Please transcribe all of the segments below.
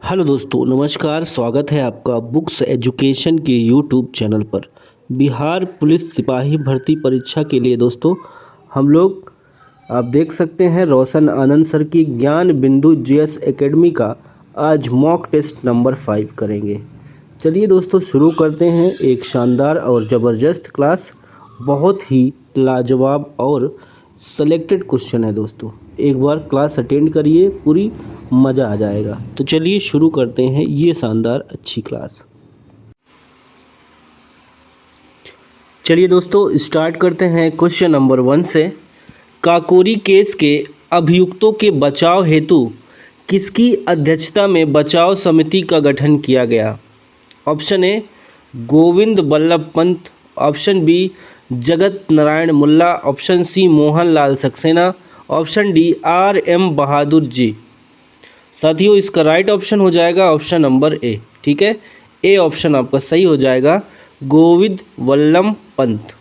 Hello दोस्तों, नमस्कार। स्वागत है आपका बुक्स एजुकेशन के यूट्यूब चैनल पर। बिहार पुलिस सिपाही भर्ती परीक्षा के लिए दोस्तों हम लोग आप देख सकते हैं रोशन आनंद सर की ज्ञान बिंदु जीएस एकेडमी का आज मॉक टेस्ट नंबर 5 करेंगे। चलिए दोस्तों शुरू करते हैं। एक शानदार और ज़बरदस्त क्लास, बहुत ही लाजवाब और सेलेक्टेड क्वेश्चन है दोस्तों। एक बार क्लास अटेंड करिए, पूरी मज़ा आ जाएगा। तो चलिए शुरू करते हैं ये शानदार अच्छी क्लास। चलिए दोस्तों स्टार्ट करते हैं क्वेश्चन नंबर 1 से। काकोरी केस के अभियुक्तों के बचाव हेतु किसकी अध्यक्षता में बचाव समिति का गठन किया गया? Option A Govind Ballabh Pant, option B Jagat Narayan Mulla, option C Mohan Lal Saxena, option D R M. Bahadur ji. साथियों इसका राइट ऑप्शन हो जाएगा ऑप्शन नंबर ए। ठीक है, ए ऑप्शन आपका सही हो जाएगा, गोविंद वल्लभ पंत।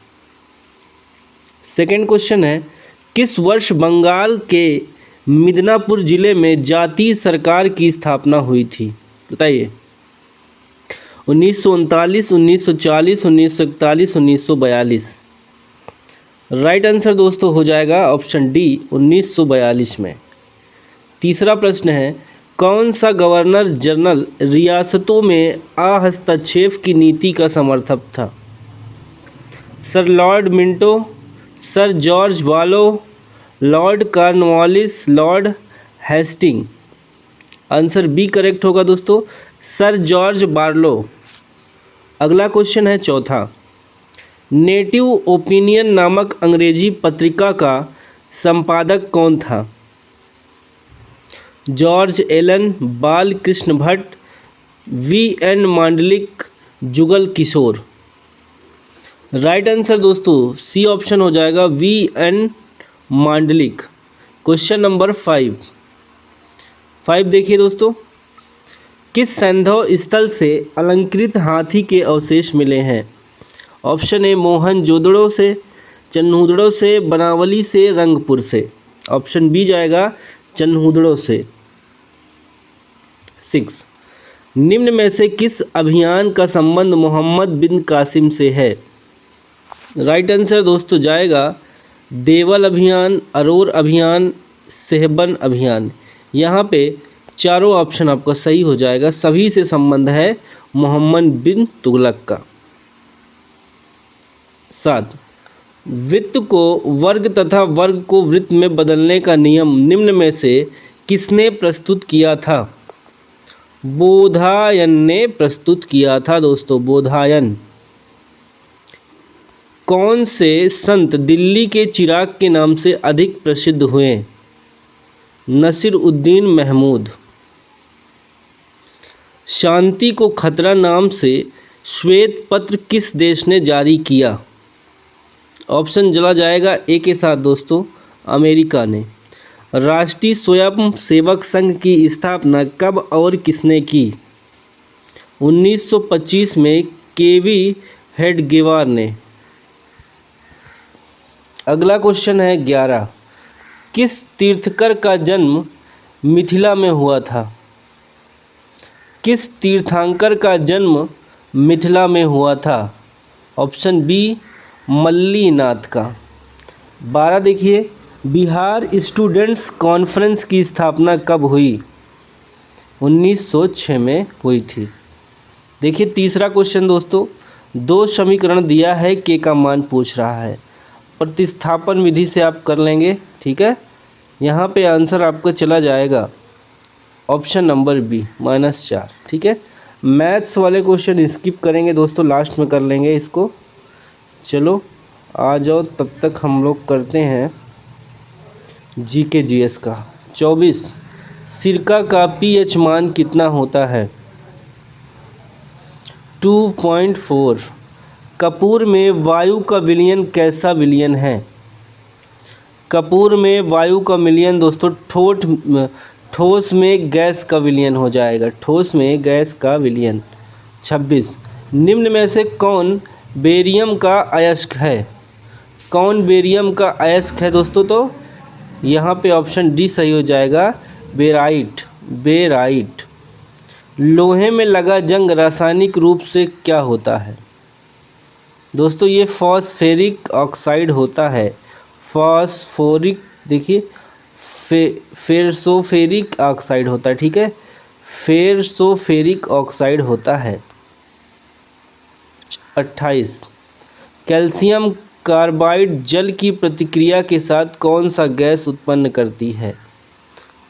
सेकेंड क्वेश्चन है, किस वर्ष बंगाल के मिदनापुर जिले में जातीय सरकार की स्थापना हुई थी? बताइए। 1939, 1940, 1941, 1942। राइट आंसर दोस्तों हो जाएगा ऑप्शन डी 1942 में। तीसरा प्रश्न है, कौन सा गवर्नर जनरल रियासतों में हस्तक्षेप की नीति का समर्थक था? Sir Lord Minto, sir George Barlow, Lord Cornwallis, Lord Hasting. Answer B correct होगा दोस्तों, सर जॉर्ज बार्लो। अगला क्वेश्चन है चौथा, नेटिव ओपिनियन नामक अंग्रेजी पत्रिका का संपादक कौन था? जॉर्ज एलन, बाल Krishna Bhatt, VN. Mandlik, Jugal Kishore. Right answer दोस्तों सी ऑप्शन हो जाएगा, वी.एन. मांडलिक। क्वेश्चन नंबर 5 देखिए दोस्तों, किस सैंधव स्थल से अलंकृत हाथी के अवशेष मिले हैं? ऑप्शन ए मोहनजोदड़ो से, चन्हूदड़ो से, बनावली से, रंगपुर से। ऑप्शन बी जाएगा चन्हूदड़ो से। 6 निम्न में से किस अभियान का संबंध मोहम्मद बिन कासिम से है? राइट आंसर दोस्तों जाएगा देवल अभियान, अरोर अभियान, सेहबन अभियान। यहाँ पे चारों ऑप्शन आपका सही हो जाएगा, सभी से संबंध है मोहम्मद बिन तुगलक का। 7 वृत्त को वर्ग तथा वर्ग को वृत्त में बदलने का नियम निम्न में से किसने प्रस्तुत किया था? बोधायन ने प्रस्तुत किया था दोस्तों, बोधायन। कौन से संत दिल्ली के चिराग के नाम से अधिक प्रसिद्ध हुए? नसीरुद्दीन महमूद। शांति को खतरा नाम से श्वेत पत्र किस देश ने जारी किया? ऑप्शन चला जाएगा ए के साथ दोस्तों, अमेरिका ने। राष्ट्रीय स्वयं सेवक संघ की स्थापना कब और किसने की? 1925 में केवी हेडगेवार ने। अगला क्वेश्चन है 11, किस तीर्थकर का जन्म मिथिला में हुआ था? किस तीर्थंकर का जन्म मिथिला में हुआ था? ऑप्शन बी मल्लीनाथ का। 12 देखिए, बिहार स्टूडेंट्स कॉन्फ्रेंस की स्थापना कब हुई? 1906 में हुई थी। देखिए तीसरा क्वेश्चन दोस्तों, 2 समीकरण दिया है, के का मान पूछ रहा है। प्रतिस्थापन विधि से आप कर लेंगे, ठीक है। यहाँ पे आंसर आपका चला जाएगा ऑप्शन नंबर बी -4, ठीक है। मैथ्स वाले क्वेश्चन स्किप करेंगे दोस्तों, लास्ट में कर लेंगे इसको। चलो आ जाओ, तब तक हम लोग करते हैं जीके जीएस का। 24 सिरका का पीएच मान कितना होता है? 2.4। कपूर में वायु का विलयन कैसा विलयन है? कपूर में वायु का विलयन दोस्तों ठोस में गैस का विलयन हो जाएगा, ठोस में गैस का विलयन। 26 निम्न में से कौन बेरियम का अयस्क है? कौन बेरियम का अयस्क है दोस्तों? तो यहाँ पे ऑप्शन डी सही हो जाएगा, बेराइट। लोहे में लगा जंग रासायनिक रूप से क्या होता है? दोस्तों ये फॉस्फेरिक ऑक्साइड होता है। फॉस्फोरिक देखिए फेरसोफेरिक ऑक्साइड होता है, ठीक है, फेरसोफेरिक ऑक्साइड होता है। 28 कैल्शियम कार्बाइड जल की प्रतिक्रिया के साथ कौन सा गैस उत्पन्न करती है?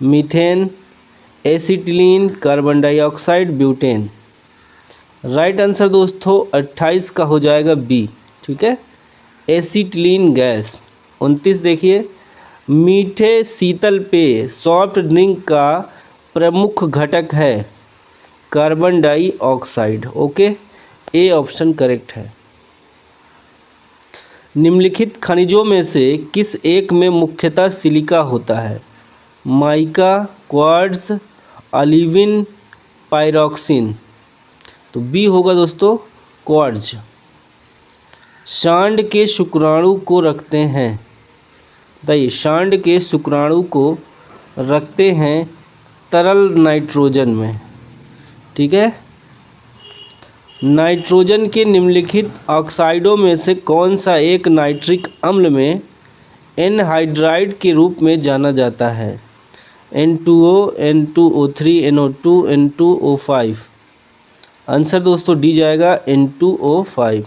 Methane, acetylene, carbon dioxide, butane. Right answer दोस्तों 28 का हो जाएगा बी, ठीक है, एसिटिलीन गैस। 29 देखिए, मीठे शीतल पेय सॉफ्ट ड्रिंक का प्रमुख घटक है carbon dioxide. Okay, A option correct है। निम्नलिखित खनिजों में से किस एक में मुख्यतः सिलिका होता है? Mica, quartz, olivine, pyroxene. तो बी होगा दोस्तों क्वार्ट्ज। सांड के शुक्राणु को रखते हैं, बताइए, सांड के शुक्राणु को रखते हैं तरल नाइट्रोजन में, ठीक है। नाइट्रोजन के निम्नलिखित ऑक्साइडों में से कौन सा एक नाइट्रिक अम्ल में एनहाइड्राइड के रूप में जाना जाता है? N2O, N2O3, NO2, N2O5। Answer दोस्तों डी जाएगा N2O5।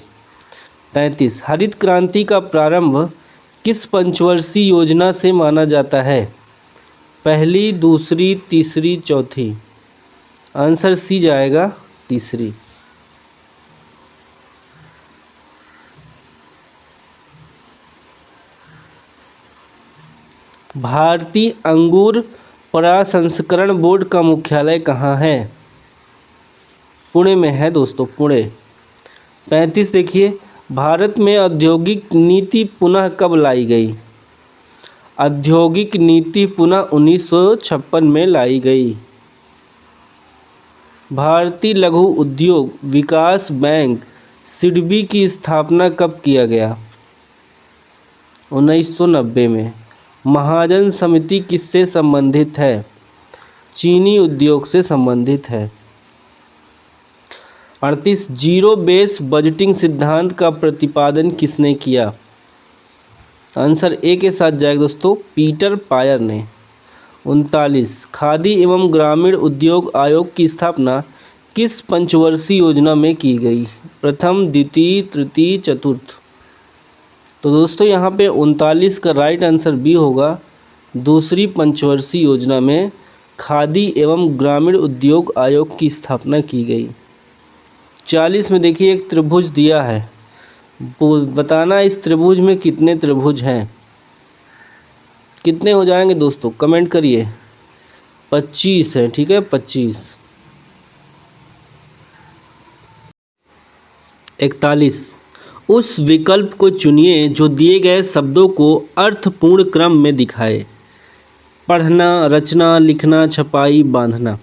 33 हरित क्रांति का प्रारंभ किस पंचवर्षीय योजना से माना जाता है? पहली, दूसरी, तीसरी, चौथी। आंसर सी जाएगा तीसरी। भारतीय अंगूर प्रसंस्करण बोर्ड का मुख्यालय कहाँ है? पुणे में है दोस्तों, पुणे। 35 देखिए, भारत में औद्योगिक नीति पुनः कब लाई गई? औद्योगिक नीति पुनः 1956 में लाई गई। भारतीय लघु उद्योग विकास बैंक सिडबी की स्थापना कब किया गया? 1990 में। महाजन समिति किससे संबंधित है? चीनी उद्योग से संबंधित है। 38 जीरो बेस बजटिंग सिद्धांत का प्रतिपादन किसने किया? आंसर ए के साथ जाएगा दोस्तों, पीटर पायर ने। 39 खादी एवं ग्रामीण उद्योग आयोग की स्थापना किस पंचवर्षीय योजना में की गई? प्रथम, द्वितीय, तृतीय, चतुर्थ। तो दोस्तों यहाँ पे 39 का राइट आंसर बी होगा, दूसरी पंचवर्षीय योजना में खादी एवं ग्रामीण उद्योग आयोग की स्थापना की गई। 40 में देखिए एक त्रिभुज दिया है, बताना इस त्रिभुज में कितने त्रिभुज हैं। कितने हो जाएंगे दोस्तों, कमेंट करिए। 25 है, ठीक है, 25। 41 उस विकल्प को चुनिए जो दिए गए शब्दों को अर्थपूर्ण क्रम में दिखाए। पढ़ना, रचना, लिखना, छपाई, बांधना।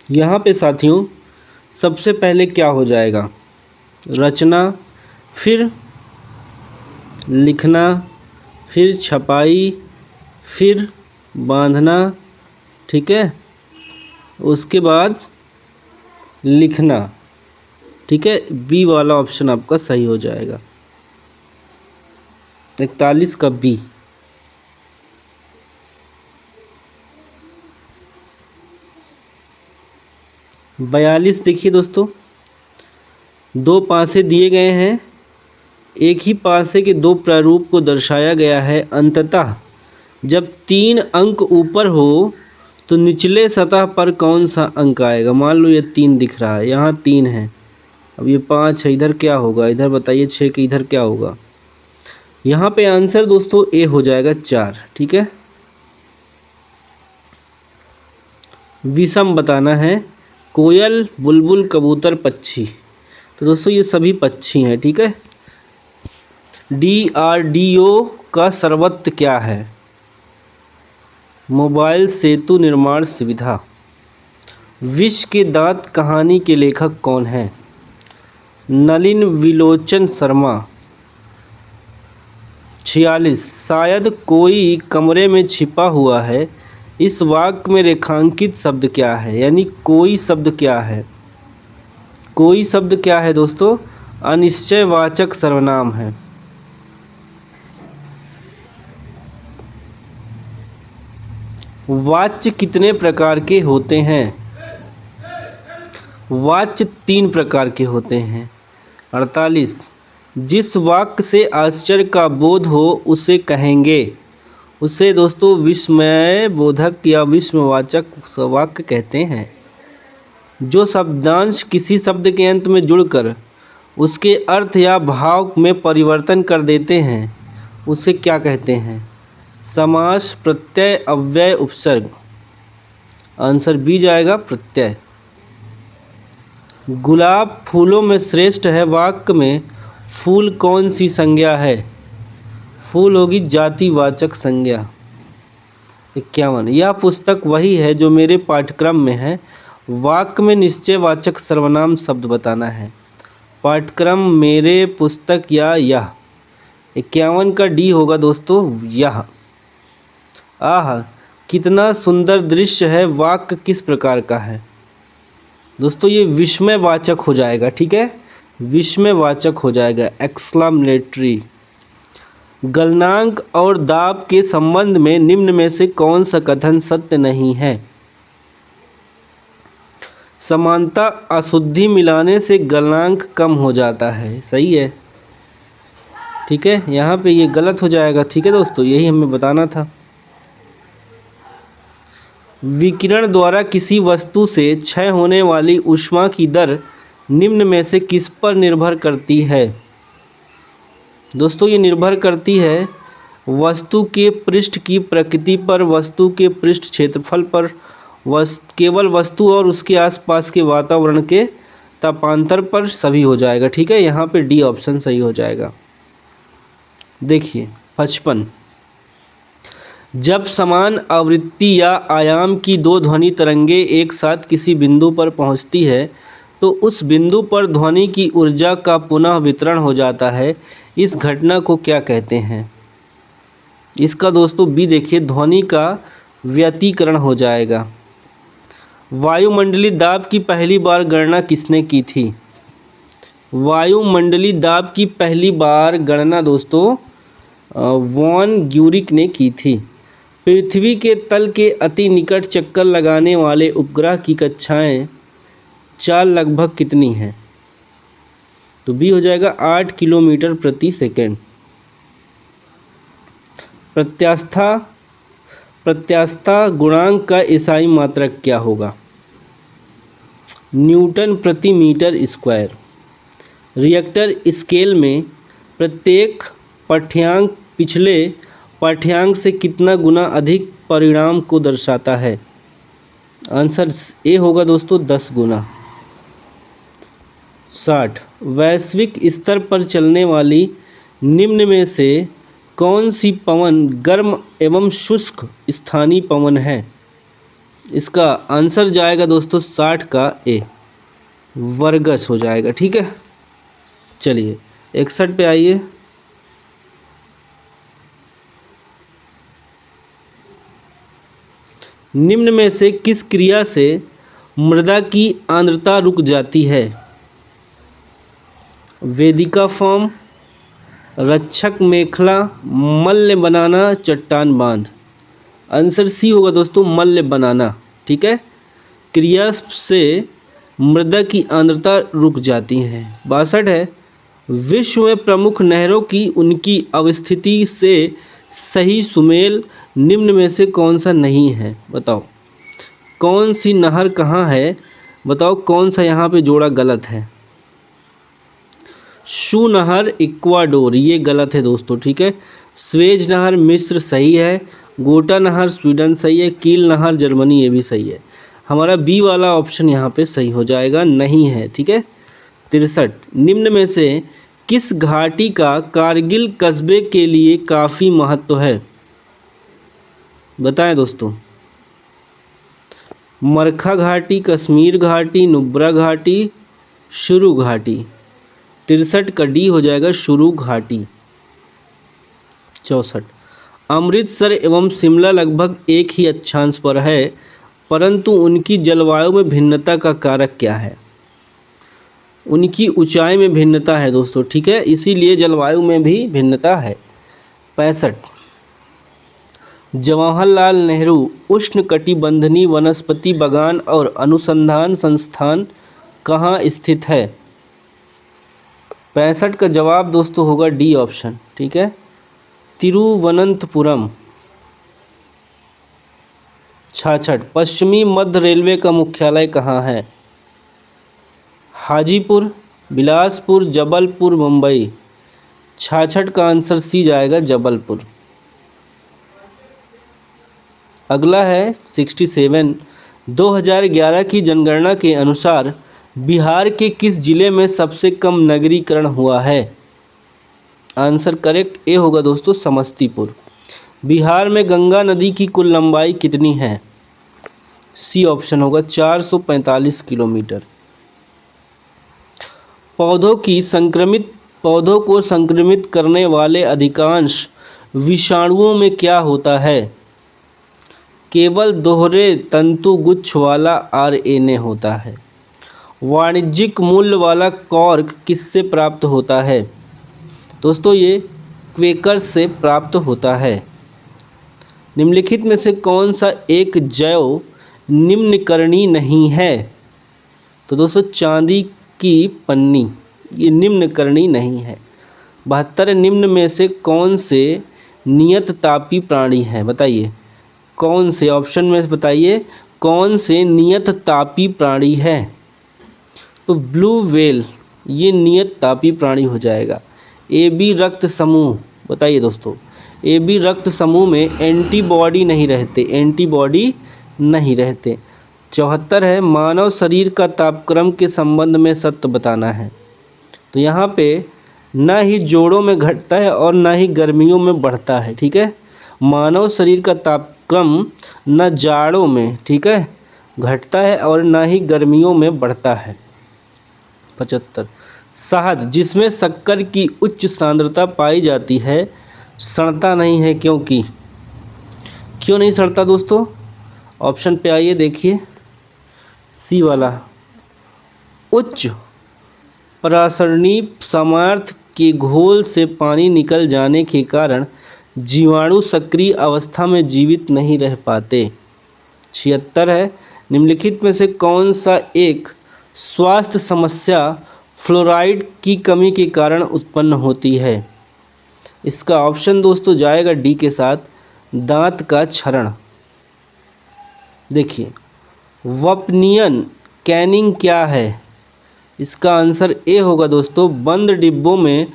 यहाँ पे साथियों सबसे पहले क्या हो जाएगा? रचना, फिर लिखना, फिर छपाई, फिर बांधना, ठीक है, उसके बाद लिखना, ठीक है। बी वाला ऑप्शन आपका सही हो जाएगा, 41 का बी। बयालीस देखिए दोस्तों, दो पासे दिए गए हैं, एक ही पासे के दो प्रारूप को दर्शाया गया है। अंततः जब 3 अंक ऊपर हो तो निचले सतह पर कौन सा अंक आएगा? मान लो ये 3 दिख रहा है, यहाँ 3 है, अब ये 5 है, इधर क्या होगा? इधर बताइए 6 के इधर क्या होगा? यहाँ पे आंसर दोस्तों ए हो जाएगा 4, ठीक है। विषम बताना है, कोयल, बुलबुल, कबूतर, पक्षी। तो दोस्तों ये सभी पक्षी हैं, ठीक है। DRDO का सर्वत्र क्या है? मोबाइल सेतु निर्माण सुविधा। विष के दांत कहानी के लेखक कौन हैं? नलिन विलोचन शर्मा। 46 शायद कोई कमरे में छिपा हुआ है, इस वाक्य में रेखांकित शब्द क्या है, यानी कोई शब्द क्या है? कोई शब्द क्या है दोस्तों? अनिश्चयवाचक सर्वनाम है। वाच्य कितने प्रकार के होते हैं? वाच्य 3 प्रकार के होते हैं। 48। जिस वाक्य से आश्चर्य का बोध हो उसे कहेंगे, उसे दोस्तों विस्मय बोधक या विस्मयवाचक वाक्य कहते हैं। जो शब्दांश किसी शब्द के अंत में जुड़कर उसके अर्थ या भाव में परिवर्तन कर देते हैं उसे क्या कहते हैं? समास, प्रत्यय, अव्यय, उपसर्ग। आंसर बी जाएगा प्रत्यय। गुलाब फूलों में श्रेष्ठ है वाक्य में फूल कौन सी संज्ञा है? फूल होगी जातिवाचक संज्ञा। 51। यह पुस्तक वही है जो मेरे पाठ्यक्रम में है। वाक्य में निश्चयवाचक सर्वनाम शब्द बताना है। पाठ्यक्रम, मेरे, पुस्तक या यह। 51 का डी होगा दोस्तों यह। आह कितना सुंदर दृश्य है वाक्य किस प्रकार का है? दोस्तों ये विस्मयवाचक हो जाएगा, ठीक है, विस्मयवाचक हो जाएगा, एक्सक्लेमेटरी। गलनांक और दाब के संबंध में निम्न में से कौन सा कथन सत्य नहीं है? समानता, अशुद्धि मिलाने से गलनांक कम हो जाता है, सही है, ठीक है, यहाँ पे ये गलत हो जाएगा, ठीक है दोस्तों, यही हमें बताना था। विकिरण द्वारा किसी वस्तु से क्षय होने वाली ऊष्मा की दर निम्न में से किस पर निर्भर करती है? दोस्तों ये निर्भर करती है वस्तु के पृष्ठ की प्रकृति पर, वस्तु के पृष्ठ क्षेत्रफल पर, केवल वस्तु और उसके आसपास के वातावरण के तापांतर पर, सभी हो जाएगा, ठीक है, यहाँ पे डी ऑप्शन सही हो जाएगा। देखिए 55। जब समान आवृत्ति या आयाम की 2 ध्वनि तरंगे एक साथ किसी बिंदु पर पहुंचती है तो उस बिंदु पर ध्वनि की ऊर्जा का पुनः वितरण हो जाता है। इस घटना को क्या कहते हैं? इसका दोस्तों बी देखिए, ध्वनि का व्यतिकरण हो जाएगा। वायुमंडलीय दाब की पहली बार गणना किसने की थी? वायुमंडलीय दाब की पहली बार गणना दोस्तों वॉन ग्यूरिक ने की थी। पृथ्वी के तल के अति निकट चक्कर लगाने वाले उपग्रह की कक्षाएं चाल लगभग कितनी हैं? तो बी हो जाएगा 8 किलोमीटर प्रति सेकंड। प्रत्यास्थता गुणांक का ईसाई मात्रक क्या होगा? न्यूटन प्रति मीटर स्क्वायर। रिएक्टर स्केल में प्रत्येक पाठ्यांक पिछले पाठ्यांक से कितना गुना अधिक परिणाम को दर्शाता है? आंसर ए होगा दोस्तों 10 गुना। 60। वैश्विक स्तर पर चलने वाली निम्न में से कौन सी पवन गर्म एवं शुष्क स्थानीय पवन है? इसका आंसर जाएगा दोस्तों 60 का ए, वर्गस हो जाएगा, ठीक है। चलिए 61 पे आइए। निम्न में से किस क्रिया से मृदा की आर्द्रता रुक जाती है? वेदिका फॉर्म, रक्षक मेखला, मल्ल बनाना, चट्टान बांध। आंसर सी होगा दोस्तों मल्ल बनाना, ठीक है। क्रिया से मृदा की आर्द्रता रुक जाती है। 62 है। विश्व में प्रमुख नहरों की उनकी अवस्थिति से सही सुमेल निम्न में से कौन सा नहीं है? बताओ कौन सी नहर कहाँ है? बताओ कौन सा यहाँ पे जोड़ा गलत है? शू नहर इक्वाडोर, ये गलत है दोस्तों, ठीक है। स्वेज नहर मिस्र सही है। गोटा नहर स्वीडन सही है। कील नहर जर्मनी, ये भी सही है। हमारा बी वाला ऑप्शन यहाँ पे सही हो जाएगा, नहीं है, ठीक है। 63। निम्न में से किस घाटी का कारगिल कस्बे के लिए काफ़ी महत्व है? बताएं दोस्तों। मरखा घाटी, कश्मीर घाटी, नुब्रा घाटी, शुरू घाटी। 63 का डी हो जाएगा शुरू घाटी। 64। अमृतसर एवं शिमला लगभग एक ही अक्षांश पर है, परंतु उनकी जलवायु में भिन्नता का कारक क्या है? उनकी ऊंचाई में भिन्नता है दोस्तों, ठीक है, इसीलिए जलवायु में भी भिन्नता है। 65। जवाहरलाल नेहरू उष्णकटिबंधीय वनस्पति बागान और अनुसंधान संस्थान कहाँ स्थित है? 65 का जवाब दोस्तों होगा डी ऑप्शन, ठीक है, तिरुवनंतपुरम। 66। पश्चिमी मध्य रेलवे का मुख्यालय कहाँ है? हाजीपुर, बिलासपुर, जबलपुर, मुंबई। 66 का आंसर सी जाएगा जबलपुर। अगला है 67। 2011 की जनगणना के अनुसार बिहार के किस जिले में सबसे कम नगरीकरण हुआ है? आंसर करेक्ट ए होगा दोस्तों, समस्तीपुर। बिहार में गंगा नदी की कुल लंबाई कितनी है? सी ऑप्शन होगा 445 किलोमीटर। पौधों को संक्रमित करने वाले अधिकांश विषाणुओं में क्या होता है? केवल दोहरे तंतुगुच्छ वाला आरएनए होता है। वाणिज्यिक मूल्य वाला कॉर्क किससे प्राप्त होता है? दोस्तों ये क्वेकर से प्राप्त होता है। निम्नलिखित में से कौन सा एक जैव निम्नकरणीय नहीं है? तो दोस्तों चांदी की पन्नी ये निम्नकरणीय नहीं है। 72 निम्न में से कौन से नियत तापी प्राणी हैं? बताइए कौन से, ऑप्शन में बताइए कौन से नियत तापी प्राणी है? तो ब्लू व्हेल ये नियत तापी प्राणी हो जाएगा। ए बी रक्त समूह, बताइए दोस्तों, ए बी रक्त समूह में एंटीबॉडी नहीं रहते। 74 है मानव शरीर का तापक्रम के संबंध में सत्य बताना है। तो यहाँ पे ना ही जोड़ों में घटता है और ना ही गर्मियों में बढ़ता है, ठीक है। मानव शरीर का तापक्रम न जाड़ों में, ठीक है, घटता है और ना ही गर्मियों में बढ़ता है। 75 शहद जिसमें शक्कर की उच्च सांद्रता पाई जाती है सड़ता नहीं है, क्योंकि क्यों नहीं सड़ता दोस्तों? ऑप्शन पे आइए, देखिए सी वाला, उच्च परासरणीय सामर्थ्य के घोल से पानी निकल जाने के कारण जीवाणु सक्रिय अवस्था में जीवित नहीं रह पाते। 76 है निम्नलिखित में से कौन सा एक स्वास्थ्य समस्या फ्लोराइड की कमी के कारण उत्पन्न होती है? इसका ऑप्शन दोस्तों जाएगा डी के साथ, दांत का क्षरण। देखिए वपनियन कैनिंग क्या है? इसका आंसर ए होगा दोस्तों, बंद डिब्बों में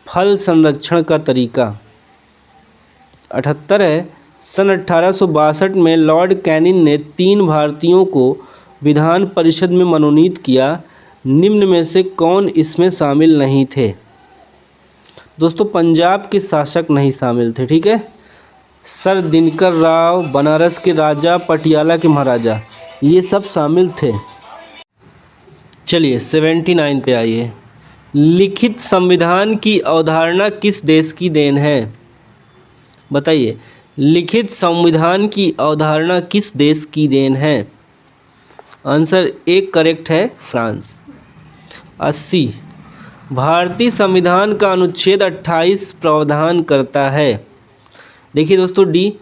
फल संरक्षण का तरीका। 78 है सन 1862 में लॉर्ड कैनिंग ने 3 भारतीयों को विधान परिषद में मनोनीत किया, निम्न में से कौन इसमें शामिल नहीं थे? दोस्तों पंजाब के शासक नहीं शामिल थे, ठीक है। सर दिनकर राव, बनारस के राजा, पटियाला के महाराजा, ये सब शामिल थे। चलिए 79 पे आइए। लिखित संविधान की अवधारणा किस देश की देन है? बताइए लिखित संविधान की अवधारणा किस देश की देन है? आंसर एक करेक्ट है, फ्रांस। 80 भारतीय संविधान का अनुच्छेद 28 प्रावधान करता है। देखिए दोस्तों डी,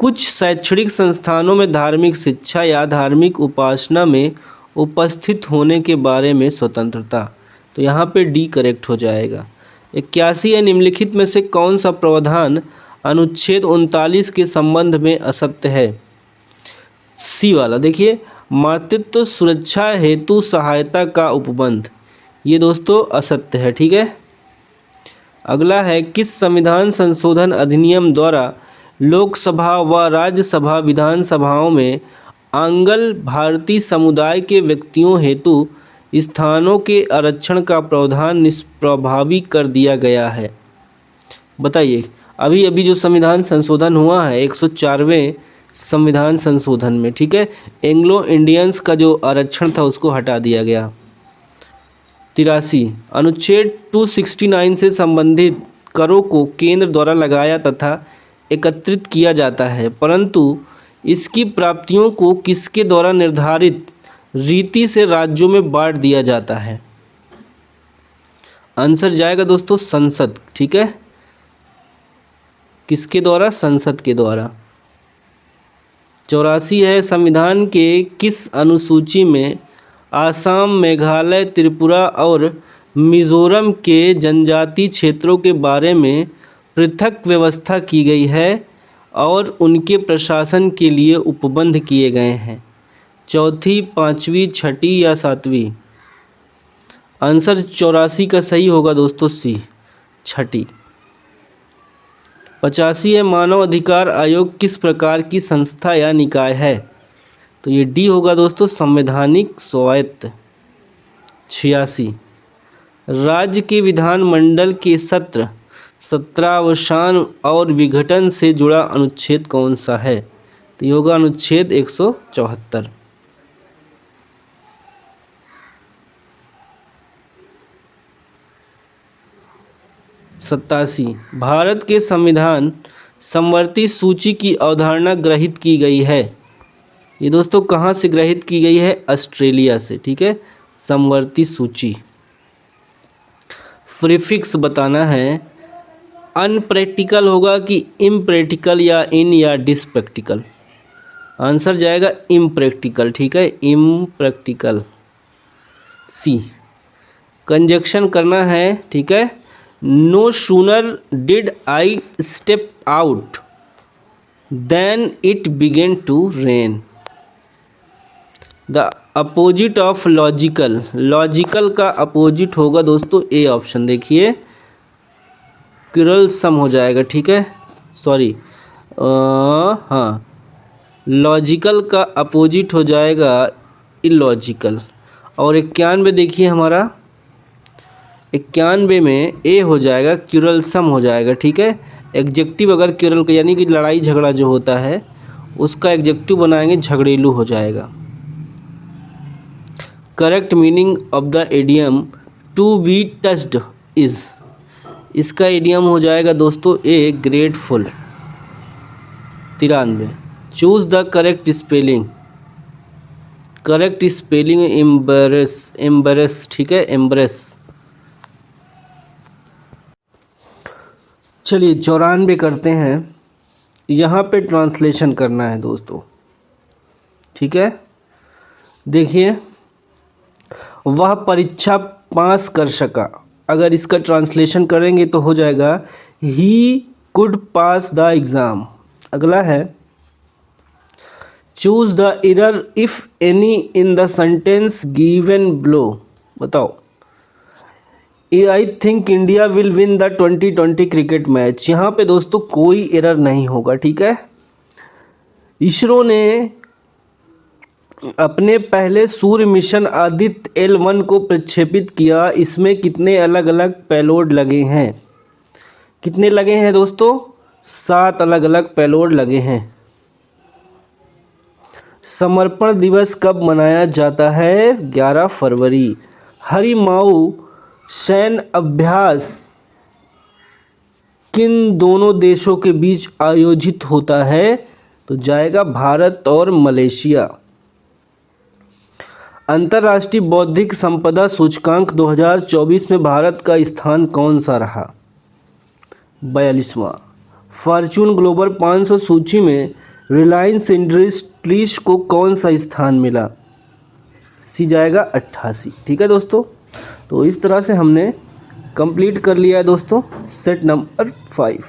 कुछ शैक्षणिक संस्थानों में धार्मिक शिक्षा या धार्मिक उपासना में उपस्थित होने के बारे में स्वतंत्रता। तो यहाँ पे डी करेक्ट हो जाएगा। 81 है निम्नलिखित में से कौन सा प्रावधान अनुच्छेद 39 के संबंध में असत्य है? सी वाला, देखिए मातृत्व सुरक्षा हेतु सहायता का उपबंध, ये दोस्तों असत्य है, ठीक है। अगला है किस संविधान संशोधन अधिनियम द्वारा लोकसभा व राज्यसभा विधानसभाओं में आंग्ल भारतीय समुदाय के व्यक्तियों हेतु स्थानों के आरक्षण का प्रावधान निष्प्रभावी कर दिया गया है? बताइए अभी अभी जो संविधान संशोधन हुआ है 104वें संविधान संशोधन में, ठीक है, एंग्लो इंडियंस का जो आरक्षण था उसको हटा दिया गया। 83 अनुच्छेद 269 से संबंधित करों को केंद्र द्वारा लगाया तथा एकत्रित किया जाता है, परंतु इसकी प्राप्तियों को किसके द्वारा निर्धारित रीति से राज्यों में बांट दिया जाता है? आंसर जाएगा दोस्तों संसद। ठीक है, किसके द्वारा? संसद के द्वारा। 84 है, संविधान के किस अनुसूची में आसाम, मेघालय, त्रिपुरा और मिजोरम के जनजातीय क्षेत्रों के बारे में पृथक व्यवस्था की गई है और उनके प्रशासन के लिए उपबंध किए गए हैं? चौथी, पाँचवीं, छठी या सातवीं? आंसर 84 का सही होगा दोस्तों सी, छठी। 85 है, मानव अधिकार आयोग किस प्रकार की संस्था या निकाय है? तो ये डी होगा दोस्तों, संवैधानिक स्वायत्त। 86, राज्य के विधानमंडल के सत्र, सत्रावसान और विघटन से जुड़ा अनुच्छेद कौन सा है? तो ये होगा अनुच्छेद 174। 87, भारत के संविधान समवर्ती सूची की अवधारणा ग्रहित की गई है? ये दोस्तों कहाँ से ग्रहित की गई है? ऑस्ट्रेलिया से। ठीक है, समवर्ती सूची। प्रीफिक्स बताना है, अनप्रैक्टिकल होगा कि इम्प्रैक्टिकल या इन या डिसप्रैक्टिकल? आंसर जाएगा इम्प्रैक्टिकल। ठीक है, इम्प्रैक्टिकल। सी, कंजक्शन करना है। ठीक है, no sooner did I step out than it began to rain. The opposite of logical, logical का अपोजिट होगा दोस्तों ए ऑप्शन। देखिए क्यूरलसम हो जाएगा। ठीक है, सॉरी, हाँ, लॉजिकल का अपोजिट हो जाएगा इलॉजिकल। और 91 देखिए हमारा, 91 में ए हो जाएगा क्यूरलसम हो जाएगा। ठीक है, एग्जेक्टिव अगर क्यूरल का यानी कि लड़ाई झगड़ा जो होता है उसका एग्जेक्टिव बनाएंगे झगड़ेलू हो जाएगा। Correct meaning of the idiom to be touched is, इसका इडियम हो जाएगा दोस्तों a grateful. 93, choose the correct spelling, correct spelling embarrass, embarrass. ठीक है, एम्ब्रेस। चलिए 94 करते हैं, यहाँ पे ट्रांसलेशन करना है दोस्तों। ठीक है, देखिए, वह परीक्षा पास कर सका, अगर इसका ट्रांसलेशन करेंगे तो हो जाएगा he could pass the exam. अगला है choose the error if any in the sentence given below. बताओ, I think India will win the 2020 cricket match. यहाँ पे दोस्तों कोई एरर नहीं होगा। ठीक है, इसरो ने अपने पहले सूर्य मिशन आदित्य L1 को प्रक्षेपित किया, इसमें कितने अलग अलग पेलोड लगे हैं? कितने लगे हैं दोस्तों? 7 अलग अलग पेलोड लगे हैं। समर्पण दिवस कब मनाया जाता है? 11 फरवरी। हरिमाऊ सैन्य अभ्यास किन दोनों देशों के बीच आयोजित होता है? तो जाएगा भारत और मलेशिया। अंतर्राष्ट्रीय बौद्धिक संपदा सूचकांक 2024 में भारत का स्थान कौन सा रहा? 42वां। फॉर्च्यून ग्लोबल 500 सूची में रिलायंस इंडस्ट्रीज को कौन सा स्थान मिला? सी जाएगा 88। ठीक है दोस्तों, तो इस तरह से हमने कंप्लीट कर लिया है दोस्तों सेट नंबर 5।